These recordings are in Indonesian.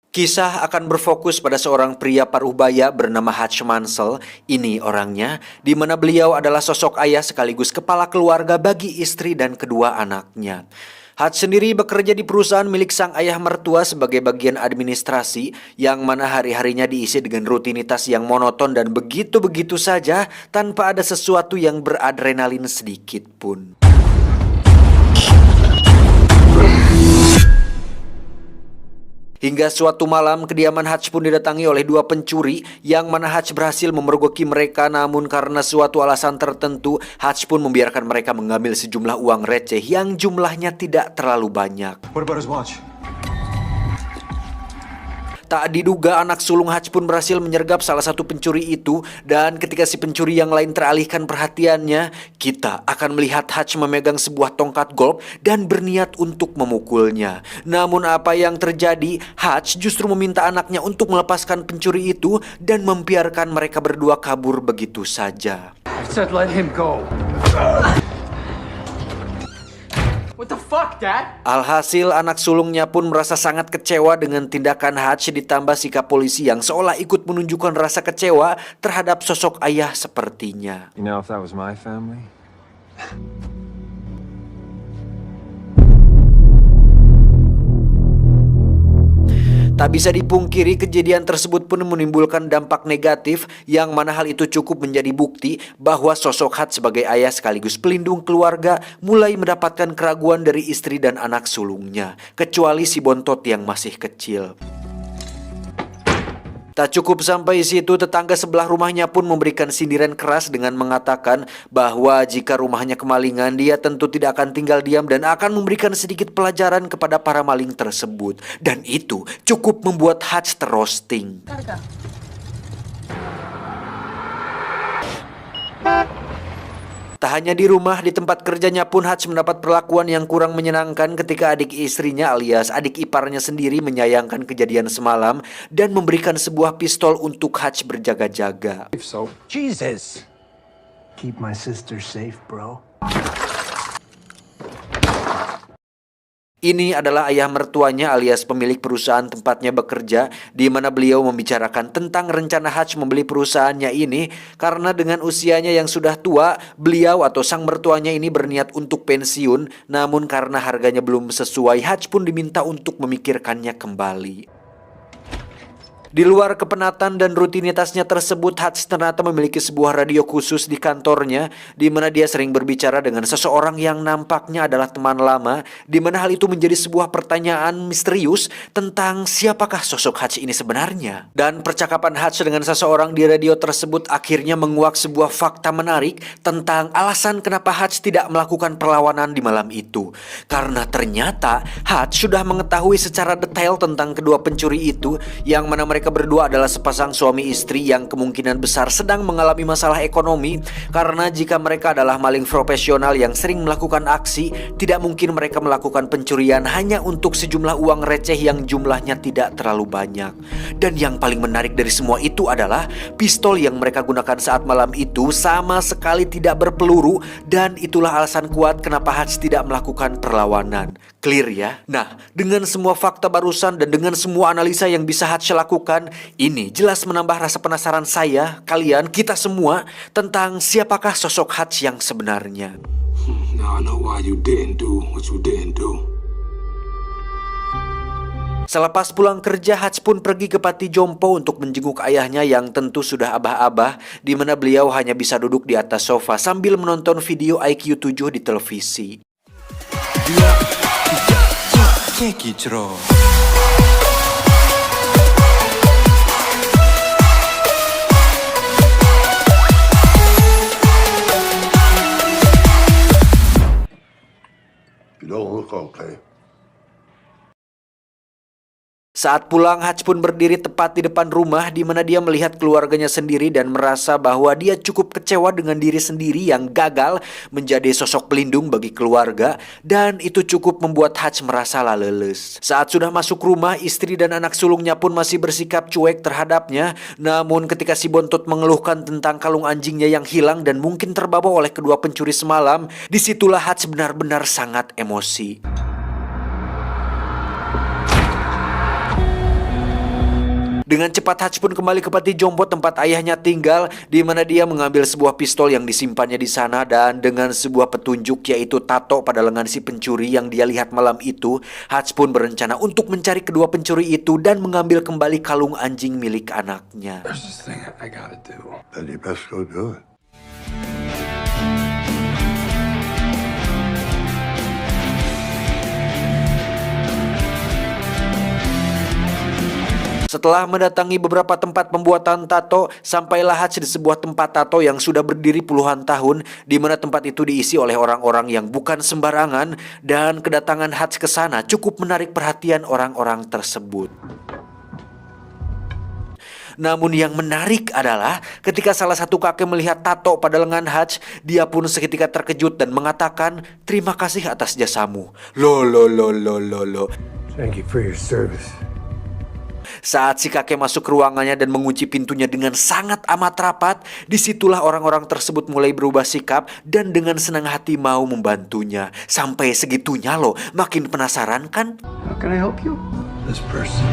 Kisah akan berfokus pada seorang pria parubaya bernama Hutch Mansell. Ini orangnya, di mana beliau adalah sosok ayah sekaligus kepala keluarga bagi istri dan kedua anaknya. Hutch sendiri bekerja di perusahaan milik sang ayah mertua sebagai bagian administrasi, yang mana hari-harinya diisi dengan rutinitas yang monoton dan begitu-begitu saja tanpa ada sesuatu yang beradrenalin sedikit pun. Hingga suatu malam, kediaman Hutch pun didatangi oleh dua pencuri, yang mana Hutch berhasil memergoki mereka, namun karena suatu alasan tertentu, Hutch pun membiarkan mereka mengambil sejumlah uang receh yang jumlahnya tidak terlalu banyak. What about his watch? Tak diduga anak sulung Hutch pun berhasil menyergap salah satu pencuri itu, dan ketika si pencuri yang lain teralihkan perhatiannya, kita akan melihat Hutch memegang sebuah tongkat golf dan berniat untuk memukulnya. Namun apa yang terjadi, Hutch justru meminta anaknya untuk melepaskan pencuri itu dan membiarkan mereka berdua kabur begitu saja. I said let him go. What the fuck, Dad? Alhasil anak sulungnya pun merasa sangat kecewa dengan tindakan Hutch, ditambah sikap polisi yang seolah ikut menunjukkan rasa kecewa terhadap sosok ayah sepertinya. You know, if that was my family. Tak bisa dipungkiri, kejadian tersebut pun menimbulkan dampak negatif, yang mana hal itu cukup menjadi bukti bahwa sosok Hutch sebagai ayah sekaligus pelindung keluarga mulai mendapatkan keraguan dari istri dan anak sulungnya, kecuali si bontot yang masih kecil. Tak cukup sampai situ, tetangga sebelah rumahnya pun memberikan sindiran keras dengan mengatakan bahwa jika rumahnya kemalingan, dia tentu tidak akan tinggal diam dan akan memberikan sedikit pelajaran kepada para maling tersebut. Dan itu cukup membuat Hutch terroasting. Tak hanya di rumah, di tempat kerjanya pun Hutch mendapat perlakuan yang kurang menyenangkan ketika adik istrinya alias adik iparnya sendiri menyayangkan kejadian semalam dan memberikan sebuah pistol untuk Hutch berjaga-jaga. So, Jesus. Keep my sister safe, bro. Ini adalah ayah mertuanya alias pemilik perusahaan tempatnya bekerja, di mana beliau membicarakan tentang rencana Hutch membeli perusahaannya ini karena dengan usianya yang sudah tua, beliau atau sang mertuanya ini berniat untuk pensiun, namun karena harganya belum sesuai, Hutch pun diminta untuk memikirkannya kembali. Di luar kepenatan dan rutinitasnya tersebut, Hutch ternyata memiliki sebuah radio khusus di kantornya, di mana dia sering berbicara dengan seseorang yang nampaknya adalah teman lama, di mana hal itu menjadi sebuah pertanyaan misterius tentang siapakah sosok Hutch ini sebenarnya. Dan percakapan Hutch dengan seseorang di radio tersebut akhirnya menguak sebuah fakta menarik tentang alasan kenapa Hutch tidak melakukan perlawanan di malam itu. Karena ternyata Hutch sudah mengetahui secara detail tentang kedua pencuri itu, yang mana mereka berdua adalah sepasang suami istri yang kemungkinan besar sedang mengalami masalah ekonomi, karena jika mereka adalah maling profesional yang sering melakukan aksi, tidak mungkin mereka melakukan pencurian hanya untuk sejumlah uang receh yang jumlahnya tidak terlalu banyak. Dan yang paling menarik dari semua itu adalah pistol yang mereka gunakan saat malam itu sama sekali tidak berpeluru, dan itulah alasan kuat kenapa Hutch tidak melakukan perlawanan. Clear ya? Nah, dengan semua fakta barusan dan dengan semua analisa yang bisa Hutch lakukan, ini jelas menambah rasa penasaran saya, kalian, kita semua tentang siapakah sosok Hutch yang sebenarnya. Now I know why you didn't do what you didn't do. Selepas pulang kerja, Hutch pun pergi ke Panti Jompo untuk menjenguk ayahnya yang tentu sudah abah-abah, di mana beliau hanya bisa duduk di atas sofa sambil menonton video IQ 7 di televisi. You don't look okay. Saat pulang, Hutch pun berdiri tepat di depan rumah, di mana dia melihat keluarganya sendiri dan merasa bahwa dia cukup kecewa dengan diri sendiri yang gagal menjadi sosok pelindung bagi keluarga, dan itu cukup membuat Hutch merasa leles. Saat sudah masuk rumah, istri dan anak sulungnya pun masih bersikap cuek terhadapnya, namun ketika si bontot mengeluhkan tentang kalung anjingnya yang hilang dan mungkin terbawa oleh kedua pencuri semalam, disitulah Hutch benar-benar sangat emosi. Dengan cepat Hutch pun kembali ke Peti Jompo tempat ayahnya tinggal, di mana dia mengambil sebuah pistol yang disimpannya di sana dan dengan sebuah petunjuk yaitu tato pada lengan si pencuri yang dia lihat malam itu, Hutch pun berencana untuk mencari kedua pencuri itu dan mengambil kembali kalung anjing milik anaknya. There's this thing I gotta do. Then you best go do it. Setelah mendatangi beberapa tempat pembuatan tato, sampailah Hutch di sebuah tempat tato yang sudah berdiri puluhan tahun, di mana tempat itu diisi oleh orang-orang yang bukan sembarangan, dan kedatangan Hutch ke sana cukup menarik perhatian orang-orang tersebut. Namun yang menarik adalah ketika salah satu kakek melihat tato pada lengan Hutch, dia pun seketika terkejut dan mengatakan, "Terima kasih atas jasamu." Lo. Thank you for your service. Saat si kakek masuk ke ruangannya dan mengunci pintunya dengan sangat amat rapat, disitulah orang-orang tersebut mulai berubah sikap dan dengan senang hati mau membantunya. Sampai segitunya loh, makin penasaran kan? How can I help you? This person.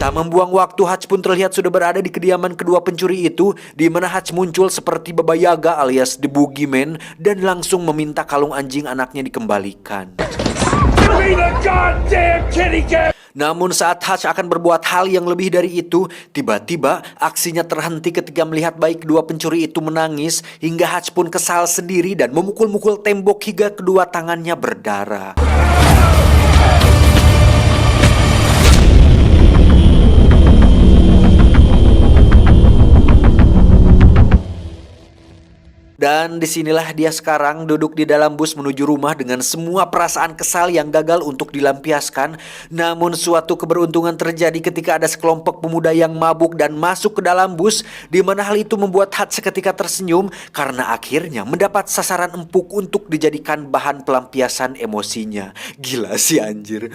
Tak membuang waktu, Hutch pun terlihat sudah berada di kediaman kedua pencuri itu, di mana Hutch muncul seperti Baba Yaga alias The Boogeyman dan langsung meminta kalung anjing anaknya dikembalikan. Namun saat Hutch akan berbuat hal yang lebih dari itu, tiba-tiba aksinya terhenti ketika melihat baik kedua pencuri itu menangis, hingga Hutch pun kesal sendiri dan memukul-mukul tembok hingga kedua tangannya berdarah. Dan disinilah dia sekarang duduk di dalam bus menuju rumah dengan semua perasaan kesal yang gagal untuk dilampiaskan. Namun suatu keberuntungan terjadi ketika ada sekelompok pemuda yang mabuk dan masuk ke dalam bus, di mana hal itu membuat Hutch seketika tersenyum karena akhirnya mendapat sasaran empuk untuk dijadikan bahan pelampiasan emosinya. Gila sih anjir.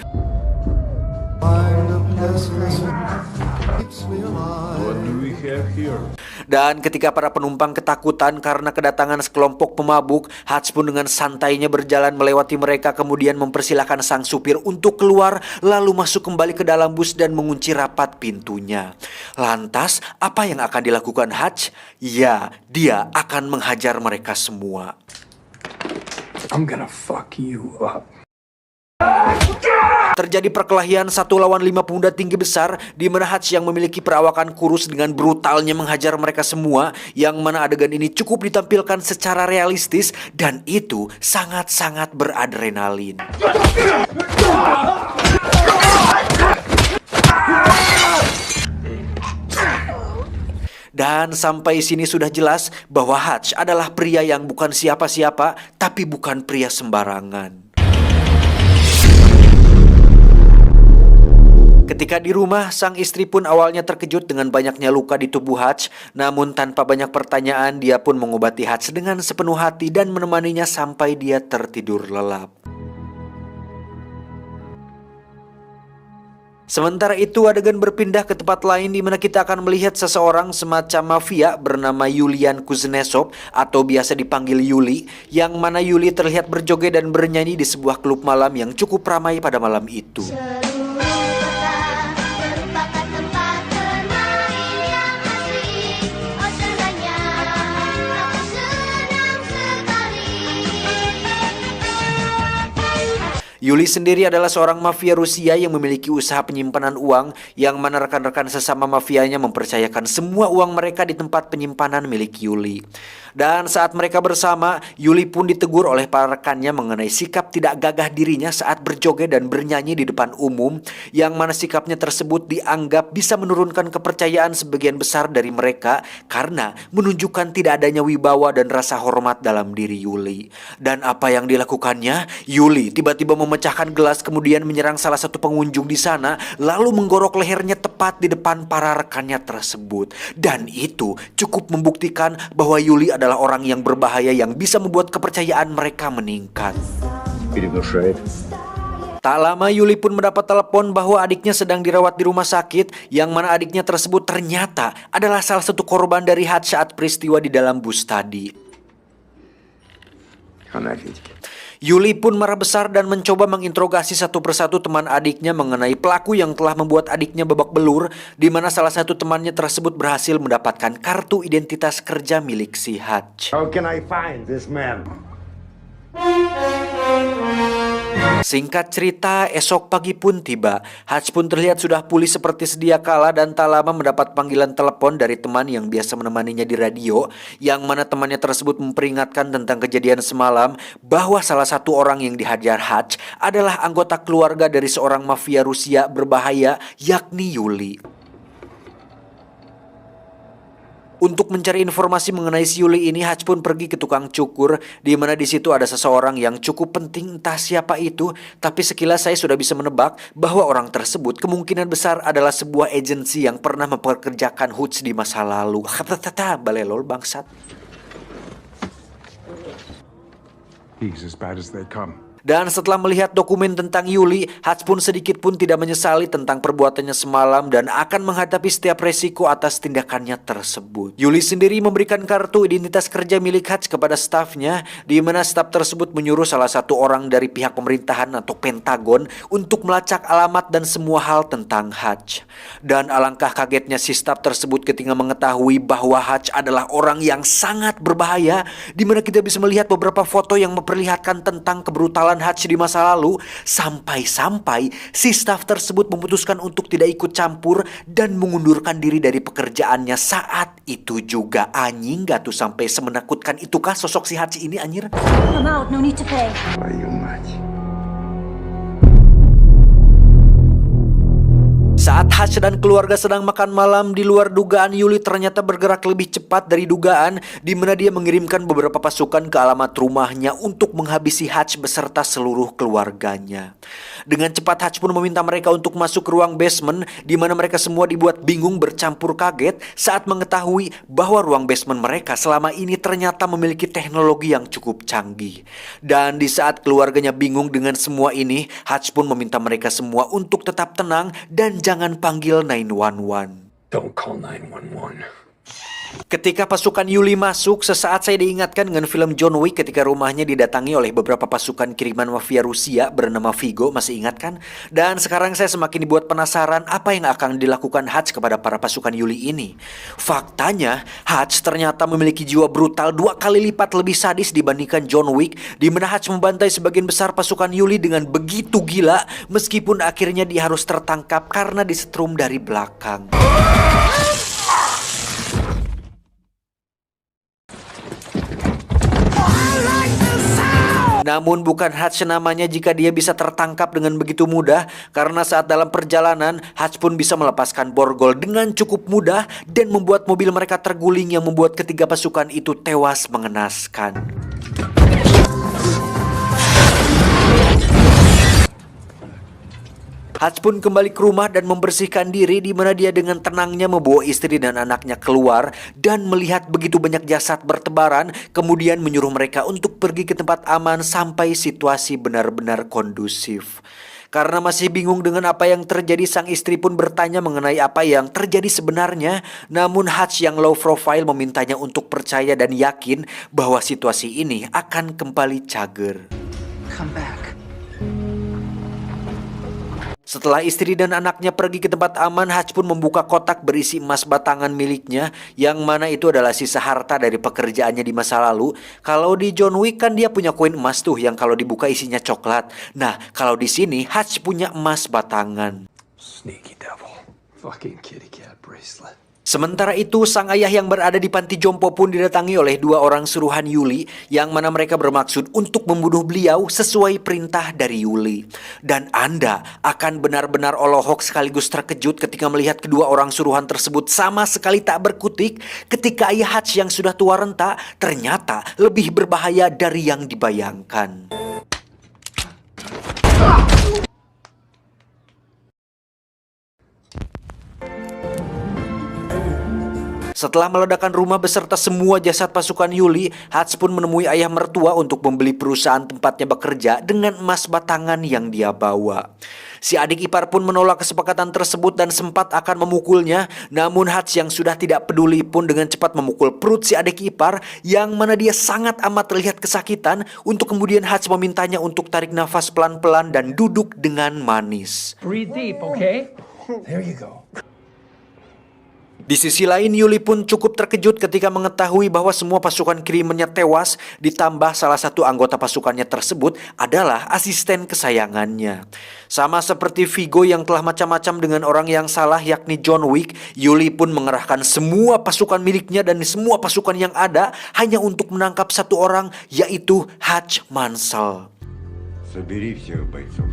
Dan ketika para penumpang ketakutan karena kedatangan sekelompok pemabuk, Hutch pun dengan santainya berjalan melewati mereka, kemudian mempersilahkan sang supir untuk keluar, lalu masuk kembali ke dalam bus dan mengunci rapat pintunya. Lantas, apa yang akan dilakukan Hutch? Ya, dia akan menghajar mereka semua. I'm gonna fuck you up. Terjadi perkelahian 1 lawan 5 pemuda tinggi besar, di mana Hutch yang memiliki perawakan kurus dengan brutalnya menghajar mereka semua, yang mana adegan ini cukup ditampilkan secara realistis dan itu sangat-sangat beradrenalin. Dan sampai sini sudah jelas bahwa Hutch adalah pria yang bukan siapa-siapa, tapi bukan pria sembarangan. Ketika di rumah, sang istri pun awalnya terkejut dengan banyaknya luka di tubuh Hutch, namun tanpa banyak pertanyaan dia pun mengobati Hutch dengan sepenuh hati dan menemaninya sampai dia tertidur lelap. Sementara itu adegan berpindah ke tempat lain di mana kita akan melihat seseorang semacam mafia bernama Yulian Kuznetsov atau biasa dipanggil Yuli, yang mana Yuli terlihat berjoget dan bernyanyi di sebuah klub malam yang cukup ramai pada malam itu. Yuli sendiri adalah seorang mafia Rusia yang memiliki usaha penyimpanan uang, yang mana rekan-rekan sesama mafianya mempercayakan semua uang mereka di tempat penyimpanan milik Yuli. Dan saat mereka bersama, Yuli pun ditegur oleh para rekannya mengenai sikap tidak gagah dirinya saat berjoget dan bernyanyi di depan umum, yang mana sikapnya tersebut dianggap bisa menurunkan kepercayaan sebagian besar dari mereka karena menunjukkan tidak adanya wibawa dan rasa hormat dalam diri Yuli. Dan apa yang dilakukannya? Yuli tiba-tiba memecahkan gelas kemudian menyerang salah satu pengunjung di sana, lalu menggorok lehernya tepat di depan para rekannya tersebut. Dan itu cukup membuktikan bahwa Yuli adalah orang yang berbahaya yang bisa membuat kepercayaan mereka meningkat. Tak lama Yuli pun mendapat telepon bahwa adiknya sedang dirawat di rumah sakit, yang mana adiknya tersebut ternyata adalah salah satu korban dari Hutch saat peristiwa di dalam bus tadi. Yuli pun marah besar dan mencoba menginterogasi satu persatu teman adiknya mengenai pelaku yang telah membuat adiknya babak belur, di mana salah satu temannya tersebut berhasil mendapatkan kartu identitas kerja milik si Hutch. How can I find this man? Singkat cerita, esok pagi pun tiba. Hutch pun terlihat sudah pulih seperti sedia kala dan tak lama mendapat panggilan telepon dari teman yang biasa menemaninya di radio, yang mana temannya tersebut memperingatkan tentang kejadian semalam bahwa salah satu orang yang dihajar Hutch adalah anggota keluarga dari seorang mafia Rusia berbahaya, yakni Yuli. Untuk mencari informasi mengenai si Yuli ini, Hutch pun pergi ke tukang cukur, di mana di situ ada seseorang yang cukup penting, entah siapa itu, tapi sekilas saya sudah bisa menebak bahwa orang tersebut kemungkinan besar adalah sebuah agensi yang pernah mempekerjakan Hutch di masa lalu. Balelol bangsat. He's as bad as they come. Dan setelah melihat dokumen tentang Yuli, Hutch pun sedikit pun tidak menyesali tentang perbuatannya semalam dan akan menghadapi setiap resiko atas tindakannya tersebut. Yuli sendiri memberikan kartu identitas kerja milik Hutch kepada stafnya, di mana staf tersebut menyuruh salah satu orang dari pihak pemerintahan atau Pentagon untuk melacak alamat dan semua hal tentang Hutch. Dan alangkah kagetnya si staf tersebut ketika mengetahui bahwa Hutch adalah orang yang sangat berbahaya, di mana kita bisa melihat beberapa foto yang memperlihatkan tentang kebrutalan Hutch di masa lalu, sampai-sampai si staf tersebut memutuskan untuk tidak ikut campur dan mengundurkan diri dari pekerjaannya saat itu juga. Anjing, gak tuh sampai semenakutkan itukah sosok si Hutch ini anjir? I'm out, no need to pay. Why you much? Saat Hutch dan keluarga sedang makan malam, di luar dugaan Yuli ternyata bergerak lebih cepat dari dugaan, di mana dia mengirimkan beberapa pasukan ke alamat rumahnya untuk menghabisi Hutch beserta seluruh keluarganya. Dengan cepat Hutch pun meminta mereka untuk masuk ke ruang basement, di mana mereka semua dibuat bingung bercampur kaget saat mengetahui bahwa ruang basement mereka selama ini ternyata memiliki teknologi yang cukup canggih. Dan di saat keluarganya bingung dengan semua ini, Hutch pun meminta mereka semua untuk tetap tenang dan jangan panggil 911. Don't call 911. Ketika pasukan Yuli masuk, sesaat saya diingatkan dengan film John Wick ketika rumahnya didatangi oleh beberapa pasukan kiriman mafia Rusia bernama Vigo, masih ingat kan? Dan sekarang saya semakin dibuat penasaran apa yang akan dilakukan Hutch kepada para pasukan Yuli ini. Faktanya, Hutch ternyata memiliki jiwa brutal 2 kali lipat lebih sadis dibandingkan John Wick, di mana Hutch membantai sebagian besar pasukan Yuli dengan begitu gila, meskipun akhirnya dia harus tertangkap karena disetrum dari belakang. Namun bukan Hutch namanya jika dia bisa tertangkap dengan begitu mudah, karena saat dalam perjalanan Hutch pun bisa melepaskan borgol dengan cukup mudah dan membuat mobil mereka terguling yang membuat ketiga pasukan itu tewas mengenaskan. Hutch pun kembali ke rumah dan membersihkan diri, di mana dia dengan tenangnya membawa istri dan anaknya keluar dan melihat begitu banyak jasad bertebaran, kemudian menyuruh mereka untuk pergi ke tempat aman sampai situasi benar-benar kondusif. Karena masih bingung dengan apa yang terjadi, sang istri pun bertanya mengenai apa yang terjadi sebenarnya. Namun Hutch yang low profile memintanya untuk percaya dan yakin bahwa situasi ini akan kembali cager. Come back. Setelah istri dan anaknya pergi ke tempat aman, Hutch pun membuka kotak berisi emas batangan miliknya, yang mana itu adalah sisa harta dari pekerjaannya di masa lalu. Kalau di John Wick kan dia punya koin emas tuh yang kalau dibuka isinya coklat. Nah, kalau di sini Hutch punya emas batangan. Sneaky devil. Fucking kitty cat bracelet. Sementara itu, sang ayah yang berada di panti jompo pun didatangi oleh 2 orang suruhan Yuli, yang mana mereka bermaksud untuk membunuh beliau sesuai perintah dari Yuli. Dan Anda akan benar-benar olohok sekaligus terkejut ketika melihat kedua orang suruhan tersebut sama sekali tak berkutik, ketika ayah Hutch yang sudah tua renta ternyata lebih berbahaya dari yang dibayangkan. Setelah meledakan rumah beserta semua jasad pasukan Yuli, Hutch pun menemui ayah mertua untuk membeli perusahaan tempatnya bekerja dengan emas batangan yang dia bawa. Si adik ipar pun menolak kesepakatan tersebut dan sempat akan memukulnya. Namun Hutch yang sudah tidak peduli pun dengan cepat memukul perut si adik ipar, yang mana dia sangat amat terlihat kesakitan. Untuk kemudian Hutch memintanya untuk tarik nafas pelan-pelan dan duduk dengan manis. Breathe deep, okay? There you go. Di sisi lain, Yuli pun cukup terkejut ketika mengetahui bahwa semua pasukan kirimannya tewas, ditambah salah satu anggota pasukannya tersebut adalah asisten kesayangannya. Sama seperti Vigo yang telah macam-macam dengan orang yang salah, yakni John Wick, Yuli pun mengerahkan semua pasukan miliknya dan semua pasukan yang ada hanya untuk menangkap satu orang, yaitu Hutch Mansell. Собери всех бойцов.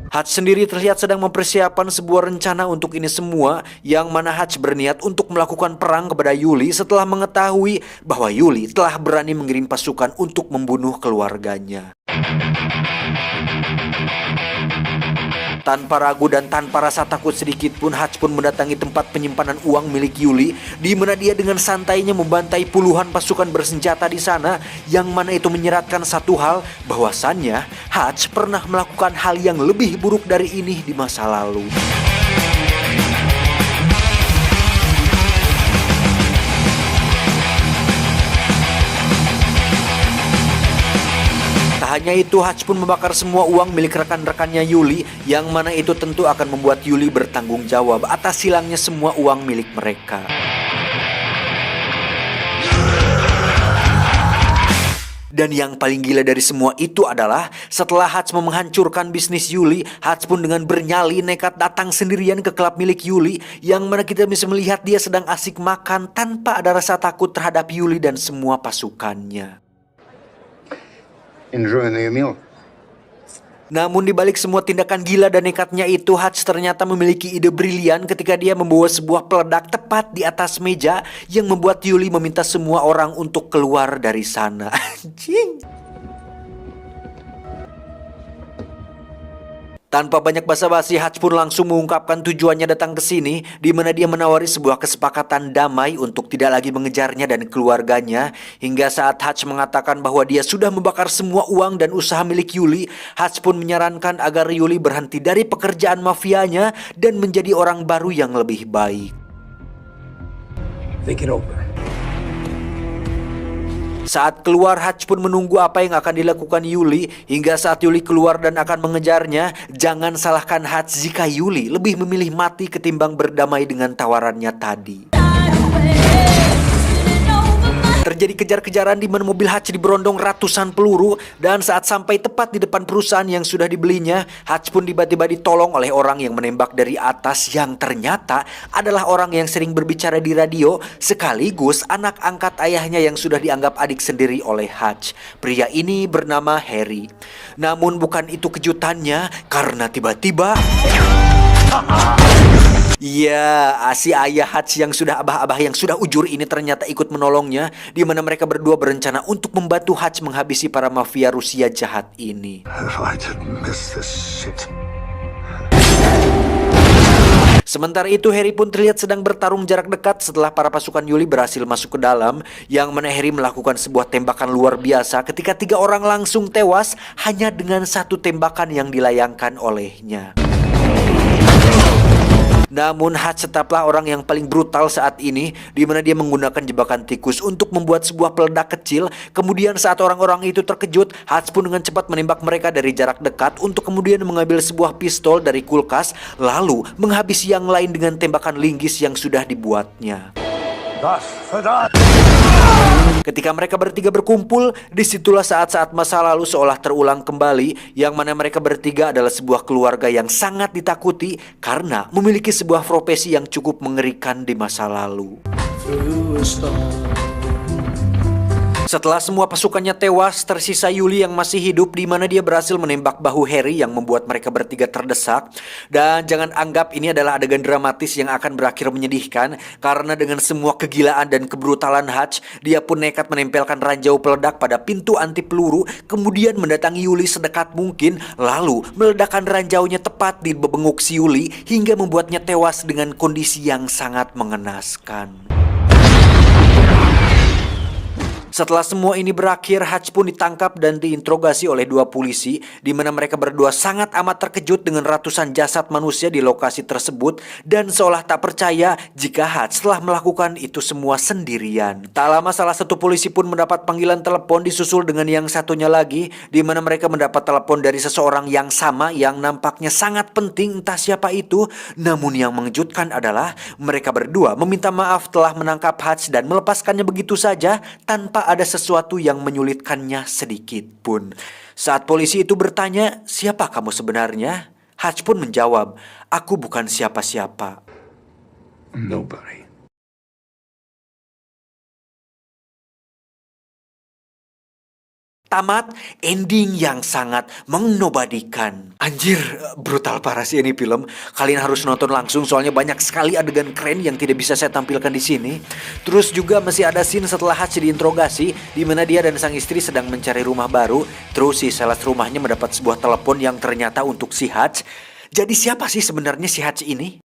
Hutch sendiri terlihat sedang mempersiapkan sebuah rencana untuk ini semua, yang mana Hutch berniat untuk melakukan perang kepada Yuli setelah mengetahui bahwa Yuli telah berani mengirim pasukan untuk membunuh keluarganya. Tanpa ragu dan tanpa rasa takut sedikit pun, Hutch pun mendatangi tempat penyimpanan uang milik Yuli, di mana dia dengan santainya membantai puluhan pasukan bersenjata di sana, yang mana itu menyeratkan satu hal, bahwasannya Hutch pernah melakukan hal yang lebih buruk dari ini di masa lalu. Tak hanya itu, Hutch pun membakar semua uang milik rekan-rekannya Yuli, yang mana itu tentu akan membuat Yuli bertanggung jawab atas hilangnya semua uang milik mereka. Dan yang paling gila dari semua itu adalah setelah Hutch menghancurkan bisnis Yuli, Hutch pun dengan bernyali nekat datang sendirian ke klub milik Yuli, yang mana kita bisa melihat dia sedang asik makan tanpa ada rasa takut terhadap Yuli dan semua pasukannya. Enjoying the meal? Namun di balik semua tindakan gila dan nekatnya itu, Hutch ternyata memiliki ide brilian ketika dia membawa sebuah peledak tepat di atas meja, yang membuat Yuli meminta semua orang untuk keluar dari sana. Anjing. Tanpa banyak basa-basi, Hutch pun langsung mengungkapkan tujuannya datang ke sini, di mana dia menawari sebuah kesepakatan damai untuk tidak lagi mengejarnya dan keluarganya. Hingga saat Hutch mengatakan bahwa dia sudah membakar semua uang dan usaha milik Yuli, Hutch pun menyarankan agar Yuli berhenti dari pekerjaan mafianya dan menjadi orang baru yang lebih baik. Think it over. Saat keluar, Hutch pun menunggu apa yang akan dilakukan Yuli. Hingga saat Yuli keluar dan akan mengejarnya, jangan salahkan Hutch jika Yuli lebih memilih mati ketimbang berdamai dengan tawarannya tadi. Terjadi kejar-kejaran di mana mobil Hutch diberondong ratusan peluru, dan saat sampai tepat di depan perusahaan yang sudah dibelinya, Hutch pun tiba-tiba ditolong oleh orang yang menembak dari atas, yang ternyata adalah orang yang sering berbicara di radio, sekaligus anak angkat ayahnya yang sudah dianggap adik sendiri oleh Hutch. Pria ini bernama Harry. Namun bukan itu kejutannya, karena tiba-tiba ya, si ayah Hutch yang sudah abah-abah yang sudah ujur ini ternyata ikut menolongnya, di mana mereka berdua berencana untuk membantu Hutch menghabisi para mafia Rusia jahat ini. If I didn't miss this shit. Sementara itu, Harry pun terlihat sedang bertarung jarak dekat setelah para pasukan Yuli berhasil masuk ke dalam, yang mana Harry melakukan sebuah tembakan luar biasa ketika 3 orang langsung tewas hanya dengan satu tembakan yang dilayangkan olehnya. Namun Hutch tetaplah orang yang paling brutal saat ini, di mana dia menggunakan jebakan tikus untuk membuat sebuah peledak kecil. Kemudian saat orang-orang itu terkejut, Hutch pun dengan cepat menembak mereka dari jarak dekat untuk kemudian mengambil sebuah pistol dari kulkas, lalu menghabisi yang lain dengan tembakan linggis yang sudah dibuatnya. Ketika mereka bertiga berkumpul, disitulah saat-saat masa lalu seolah terulang kembali, yang mana mereka bertiga adalah sebuah keluarga yang sangat ditakuti karena memiliki sebuah profesi yang cukup mengerikan di masa lalu. Setelah semua pasukannya tewas, tersisa Yuli yang masih hidup, di mana dia berhasil menembak bahu Harry yang membuat mereka bertiga terdesak. Dan jangan anggap ini adalah adegan dramatis yang akan berakhir menyedihkan, karena dengan semua kegilaan dan kebrutalan Hutch, dia pun nekat menempelkan ranjau peledak pada pintu anti peluru, kemudian mendatangi Yuli sedekat mungkin, lalu meledakkan ranjaunya tepat di bebenguk si Yuli hingga membuatnya tewas dengan kondisi yang sangat mengenaskan. Setelah semua ini berakhir, Hutch pun ditangkap dan diinterogasi oleh dua polisi, di mana mereka berdua sangat amat terkejut dengan ratusan jasad manusia di lokasi tersebut dan seolah tak percaya jika Hutch telah melakukan itu semua sendirian. Tak lama salah satu polisi pun mendapat panggilan telepon disusul dengan yang satunya lagi, di mana mereka mendapat telepon dari seseorang yang sama yang nampaknya sangat penting, entah siapa itu. Namun yang mengejutkan adalah mereka berdua meminta maaf telah menangkap Hutch dan melepaskannya begitu saja tanpa ada sesuatu yang menyulitkannya sedikit pun. Saat polisi itu bertanya, "Siapa kamu sebenarnya?" Hutch pun menjawab, "Aku bukan siapa-siapa." Nobody. Tamat, ending yang sangat mengnobadikan. Anjir, brutal parah sih ini film. Kalian harus nonton langsung soalnya banyak sekali adegan keren yang tidak bisa saya tampilkan di sini. Terus juga masih ada scene setelah Hutch diinterogasi di mana dia dan sang istri sedang mencari rumah baru. Terus si sales rumahnya mendapat sebuah telepon yang ternyata untuk si Hutch. Jadi siapa sih sebenarnya si Hutch ini?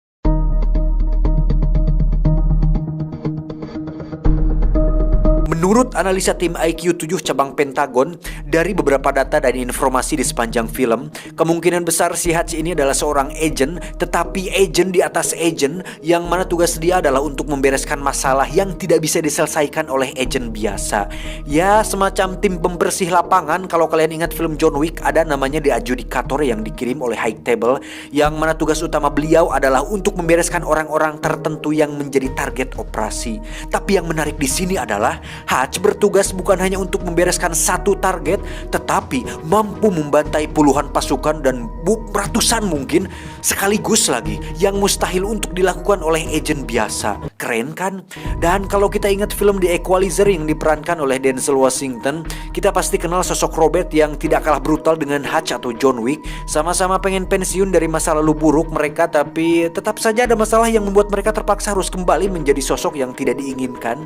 Menurut analisa tim IQ 7 cabang Pentagon, dari beberapa data dan informasi di sepanjang film, kemungkinan besar si Hutch ini adalah seorang agent, tetapi agent di atas agent, yang mana tugas dia adalah untuk membereskan masalah yang tidak bisa diselesaikan oleh agent biasa. Ya, semacam tim pembersih lapangan. Kalau kalian ingat film John Wick, ada namanya The Adjudicator yang dikirim oleh High Table, yang mana tugas utama beliau adalah untuk membereskan orang-orang tertentu yang menjadi target operasi. Tapi yang menarik di sini adalah Hutch bertugas bukan hanya untuk membereskan satu target, tetapi mampu membantai puluhan pasukan dan ratusan mungkin sekaligus lagi, yang mustahil untuk dilakukan oleh agent biasa. Keren kan? Dan kalau kita ingat film The Equalizer yang diperankan oleh Denzel Washington, kita pasti kenal sosok Robert yang tidak kalah brutal dengan Hutch atau John Wick. Sama-sama pengen pensiun dari masa lalu buruk mereka, tapi tetap saja ada masalah yang membuat mereka terpaksa harus kembali menjadi sosok yang tidak diinginkan.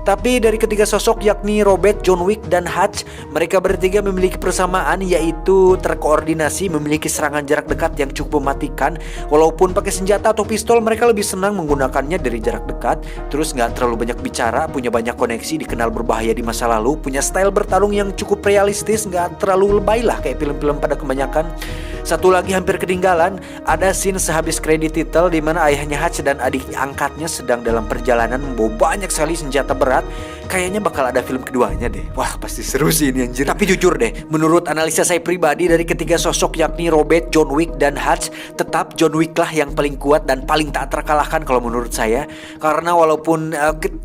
Tapi dari ketiga sosok yakni Robert, John Wick, dan Hutch, mereka bertiga memiliki persamaan, yaitu terkoordinasi, memiliki serangan jarak dekat yang cukup mematikan. Walaupun pakai senjata atau pistol, mereka lebih senang menggunakannya dari jarak dekat. Terus nggak terlalu banyak bicara, punya banyak koneksi, dikenal berbahaya di masa lalu, punya style bertarung yang cukup realistis, nggak terlalu lebay lah kayak film-film pada kebanyakan. Satu lagi hampir ketinggalan, ada scene sehabis kredit title di mana ayahnya Hutch dan adik angkatnya sedang dalam perjalanan membawa banyak sekali senjata berat. Kayaknya bakal ada film keduanya deh. Wah, pasti seru sih ini anjir. Tapi jujur deh, menurut analisa saya pribadi dari ketiga sosok yakni Robert, John Wick, dan Hutch, tetap John Wick lah yang paling kuat dan paling tak terkalahkan kalau menurut saya. Karena walaupun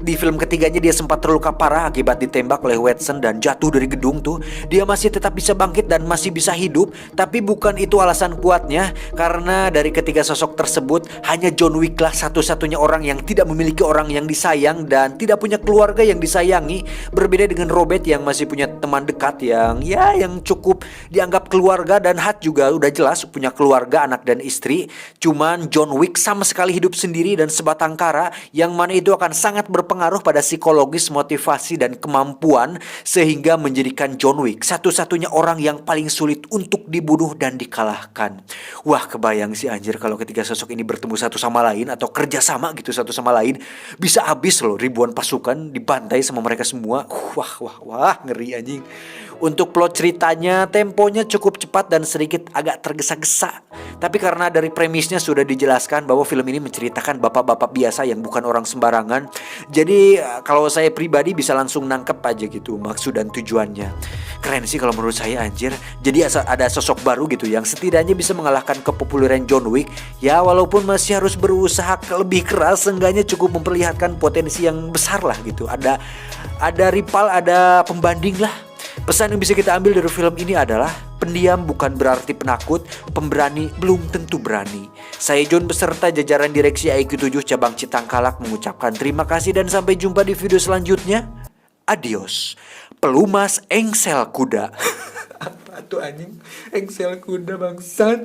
di film ketiganya dia sempat terluka parah akibat ditembak oleh Watson dan jatuh dari gedung tuh, dia masih tetap bisa bangkit dan masih bisa hidup. Tapi bukan itu alasan kuatnya, karena dari ketiga sosok tersebut hanya John Wick lah satu-satunya orang yang tidak memiliki orang yang disayang dan tidak punya keluarga yang disayangi. Berbeda dengan Robert yang masih punya teman dekat yang cukup dianggap keluarga, dan Hutch juga udah jelas punya keluarga, anak dan istri. Cuman John Wick sama sekali hidup sendiri dan sebatang kara, yang mana itu akan sangat berpengaruh pada psikologis, motivasi, dan kemampuan, sehingga menjadikan John Wick satu-satunya orang yang paling sulit untuk dibunuh dan dikalahkan. Wah, kebayang sih anjir kalau ketiga sosok ini bertemu satu sama lain atau kerja sama gitu satu sama lain, bisa habis loh ribuan pasukan dibantai sama mereka semua. Wah, ngeri anjing. Untuk plot ceritanya, temponya cukup cepat dan sedikit agak tergesa-gesa. Tapi karena dari premisnya sudah dijelaskan bahwa film ini menceritakan bapak-bapak biasa yang bukan orang sembarangan, jadi kalau saya pribadi bisa langsung nangkep aja gitu maksud dan tujuannya. Keren sih kalau menurut saya anjir. Jadi ada sosok baru gitu yang setidaknya bisa mengalahkan kepopuleran John Wick. Ya walaupun masih harus berusaha lebih keras, seenggaknya cukup memperlihatkan potensi yang besar lah gitu. Ada rival, ada pembanding lah. Pesan yang bisa kita ambil dari film ini adalah pendiam bukan berarti penakut, pemberani belum tentu berani. Saya John beserta jajaran direksi IQ 7 cabang Citangkalak mengucapkan terima kasih dan sampai jumpa di video selanjutnya. Adios. Pelumas engsel kuda. Apa tuh anjing? Engsel kuda bangsat.